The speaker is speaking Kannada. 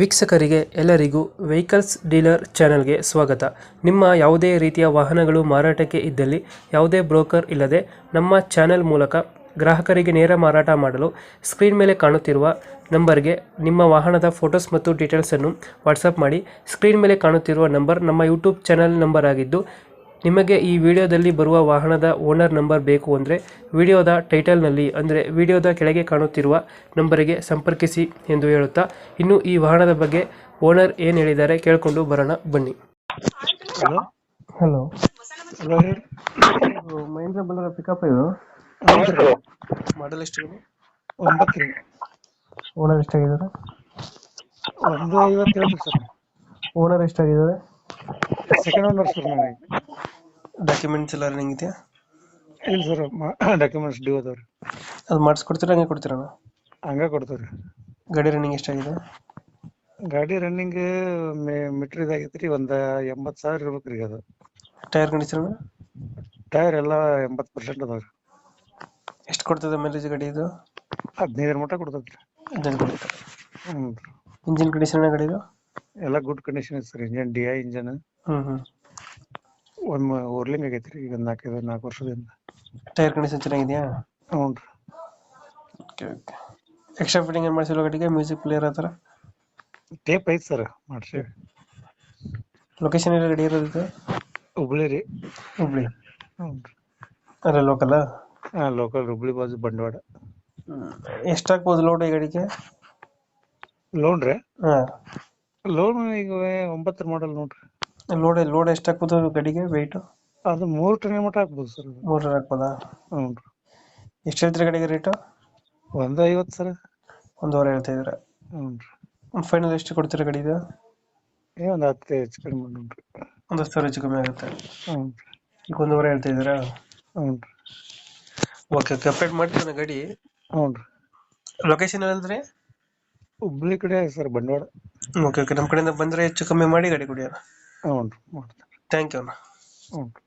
ವೀಕ್ಷಕರಿಗೆ ಎಲ್ಲರಿಗೂ ವೆಹಿಕಲ್ಸ್ ಡೀಲರ್ ಚಾನೆಲ್ಗೆ ಸ್ವಾಗತ. ನಿಮ್ಮ ಯಾವುದೇ ರೀತಿಯ ವಾಹನಗಳು ಮಾರಾಟಕ್ಕೆ ಇದ್ದಲ್ಲಿ ಯಾವುದೇ ಬ್ರೋಕರ್ ಇಲ್ಲದೆ ನಮ್ಮ ಚಾನೆಲ್ ಮೂಲಕ ಗ್ರಾಹಕರಿಗೆ ನೇರ ಮಾರಾಟ ಮಾಡಲು ಸ್ಕ್ರೀನ್ ಮೇಲೆ ಕಾಣುತ್ತಿರುವ ನಂಬರ್ಗೆ ನಿಮ್ಮ ವಾಹನದ ಫೋಟೋಸ್ ಮತ್ತು ಡೀಟೇಲ್ಸನ್ನು ವಾಟ್ಸಪ್ ಮಾಡಿ. ಸ್ಕ್ರೀನ್ ಮೇಲೆ ಕಾಣುತ್ತಿರುವ ನಂಬರ್ ನಮ್ಮ ಯೂಟ್ಯೂಬ್ ಚಾನೆಲ್ ನಂಬರ್ ಆಗಿದ್ದು, ನಿಮಗೆ ಈ ವಿಡಿಯೋದಲ್ಲಿ ಬರುವ ವಾಹನದ ಓನರ್ ನಂಬರ್ ಬೇಕು ಅಂದರೆ ವಿಡಿಯೋದ ಟೈಟಲ್ನಲ್ಲಿ ಅಂದರೆ ವಿಡಿಯೋದ ಕೆಳಗೆ ಕಾಣುತ್ತಿರುವ ನಂಬರಿಗೆ ಸಂಪರ್ಕಿಸಿ ಎಂದು ಹೇಳುತ್ತಾ, ಇನ್ನು ಈ ವಾಹನದ ಬಗ್ಗೆ ಓನರ್ ಏನು ಹೇಳಿದ್ದಾರೆ ಕೇಳಿಕೊಂಡು ಬರೋಣ ಬನ್ನಿ. ಹಲೋ ಹಲೋ, ಹಲೋ ಹೇಳಿ. ಮಹೇಂದ್ರ ಬಲ್ಲರ ಪಿಕಪ್ ಇದು ಹೌದ್ರಿ, ಮಾಡಲ್ ಎಷ್ಟು? 9 ರೀ. ಓನರ್ ಎಷ್ಟಾಗಿದ್ದಾರೆ? 150 ಹೇಳ್ರಿ ಸರ್. ಓನರ್ ಎಷ್ಟಾಗಿದ್ದಾರೆ? Second owner sir. ನನಗೆ ಡಾಕ್ಯುಮೆಂಟ್ಸ್ ಎಲ್ಲ ರನ್ನಿಂಗ್ ಇದೆಯಾ? ಇಲ್ಲ ಸರ್, ಡಾಕ್ಯುಮೆಂಟ್ಸ್ ಡ್ಯೂ ಅದಾವ್ರಿ. ಅದು ಮಾಡಿಸ್ಕೊಡ್ತೀರಾ ಹಂಗೆ ಕೊಡ್ತೀರಾ? ಹಂಗ ಕೊಡ್ತೇವ್ರಿ. ಗಾಡಿ ರನ್ನಿಂಗ್ ಎಷ್ಟಾಗಿದೆ? ಗಾಡಿ ರನ್ನಿಂಗ್ ಮೀಟರ್ ಇದಾಗೈತ್ರಿ, 80,000 ಇರ್ಬೇಕ್ರಿ. ಅದು ಟೈರ್ ಕಂಡೀಷನ್ ಟೈರ್ ಎಲ್ಲ 80% ಅದಾವ್ರಿ. ಎಷ್ಟು ಕೊಡ್ತದೆ ಮೈಲೇಜ್ ಗಾಡಿ ಇದು? 15 ಮಟ್ಟ ಕೊಡ್ತೈತ್ರಿ. ಹ್ಞೂ. ಇಂಜಿನ್ ಕಂಡೀಷನ್ ಗಾಡಿ ಇದು? ಎಲ್ಲ ಗುಡ್ ಕಂಡೀಷನ್ ಐತಿ ಸರ್. Engine DI engine. ಹ್ಮ್. ಒಂದು ಓರ್ಲಿಂಗ್ ಆಗೈತ್ರಿ ಈಗ 4 ವರ್ಷದಿಂದ. ಟೈರ್ ಕಂಡೀಷನ್ ಚೆನ್ನಾಗಿದೆಯಾ? ಹ್ಞೂ ರೀ. ಓಕೆ. ಎಕ್ಸ್ಟ್ರಾ ಫಿಟ್ಟಿಂಗ್ ಏನು ಮಾಡಿಸಿಲ್ಲ ಗಾಡಿಗೆ? ಮ್ಯೂಸಿಕ್ ಪ್ಲೇಯರ್ ಆ ಥರ? ಟೇಪ್ ಐತಿ ಸರ್, ಮಾಡ್ಸೇವಿ. ಲೊಕೇಶನ್ ಎಲ್ಲ ಗಾಡಿ ಇರೋದು? ಹುಬ್ಳಿ ರೀ. ಹುಬ್ಳಿ. ಹ್ಞೂ ರೀ. ಅಲ್ಲ ಲೋಕಲ್? ಹಾಂ, ಲೋಕಲ್ ಹುಬ್ಳಿ ಬಾಜು ಬಂಡವಾಡ. ಎಷ್ಟಾಗ್ಬೋದು ಲೋಡ್ ಈ ಗಾಡಿಗೆ? ಲೋನ್ ರೀ? ಹಾಂ, ಲೋನ್ ಈಗ 9 ಮಾಡಲ್ ನೋಡ್ರಿ. ಲೋಡ್ ಎಷ್ಟಾಗ್ಬೋದು ಗಾಡಿಗೆ ವೆಯ್ಟು? ಅದು 3 ಟನ್ ಮಟ್ಟ ಹಾಕ್ಬೋದು ಸರ್. 3 ಹಾಕ್ಬೋದಾ? ಹ್ಞೂ ರೀ. ಎಷ್ಟು ಹೇಳ್ತೀರಿ ಗಾಡಿಗೆ ರೇಟು? 150 ಸರ್. 1.5 ಹೇಳ್ತಾ ಇದ್ದೀರಾ? ಹ್ಞೂ ರೀ. ಒಂದು ಫೈನಲ್ ಎಷ್ಟು ಕೊಡ್ತೀರಾ ಗಾಡಿದು? ಒಂದು 10 ಹೆಚ್ಚು ಕಡಿಮೆ ನೋಡ್ರಿ. ಒಂದು 10,000 ಹೆಚ್ಚು ಕಮ್ಮಿ ಆಗುತ್ತೆ. ಹ್ಞೂ ರೀ. ಈಗ 1.5 ಹೇಳ್ತಾ ಇದ್ದೀರಾ? ಹ್ಞೂ ರೀ. ಓಕೆ, ಅಪ್ಡೇಟ್ ಮಾಡ್ತೀರಾ ಗಾಡಿ? ಹ್ಞೂ ರೀ. ಲೊಕೇಶನ್ ಏನಂದ್ರೆ? ಹುಬ್ಳಿ ಕಡೆ ಸರ್, ಬಂಡವಾಡ. ಓಕೆ, ನಮ್ಮ ಕಡೆಯಿಂದ ಬಂದರೆ ಹೆಚ್ಚು ಕಮ್ಮಿ ಮಾಡಿ ಗಾಡಿ ಕೊಡಿ. ಹ್ಞೂ ರೀ, ಮಾಡ್ತೀನಿ. Thank you. ಹ್ಞೂ ರೀ.